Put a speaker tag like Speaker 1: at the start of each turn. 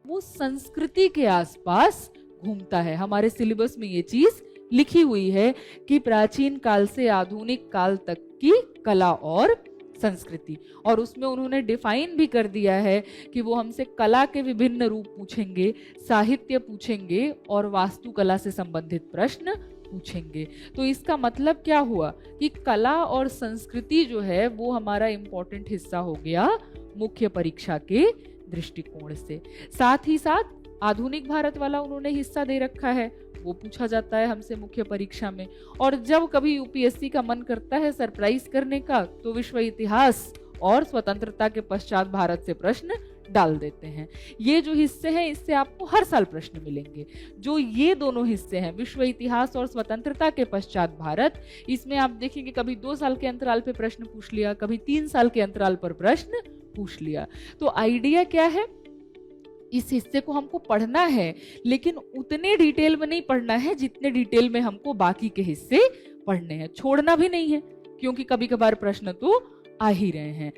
Speaker 1: वो संस्कृति के आसपास घूमता है। हमारे सिलेबस में ये चीज लिखी हुई है कि प्राचीन काल से आधुनिक काल तक की कला और संस्कृति, और उसमें उन्होंने डिफाइन भी कर दिया है कि वो हमसे कला के विभिन्न रूप पूछेंगे, साहित्य पूछेंगे और वास्तुकला से संबंधित प्रश्न पूछेंगे। तो इसका मतलब क्या हुआ कि कला और संस्कृति जो है वो हमारा इंपॉर्टेंट हिस्सा हो गया मुख्य परीक्षा के दृष्टिकोण से। साथ ही साथ आधुनिक भारत वाला उन्होंने हिस्सा दे रखा है, वो पूछा जाता है हमसे मुख्य परीक्षा में। और जब कभी यूपीएससी का मन करता है सरप्राइज करने का तो विश्व इतिहास और स्वतंत्रता के पश्चात भारत से प्रश्न डाल देते हैं। ये जो हिस्से हैं इससे आपको हर साल प्रश्न मिलेंगे। जो ये दोनों हिस्से हैं, विश्व इतिहास और स्वतंत्रता के पश्चात भारत, इसमें आप देखेंगे कभी 2 साल के अंतराल पे प्रश्न पूछ लिया, कभी 3 साल के अंतराल पर प्रश्न पूछ लिया। तो आइडिया क्या है, इस हिस्से को हमको पढ़ना है लेकिन उतने डिटेल में नहीं पढ़ना है जितने डिटेल में हमको बाकी के हिस्से पढ़ने हैं। छोड़ना भी नहीं है क्योंकि कभी कभार प्रश्न तो आ ही रहे हैं।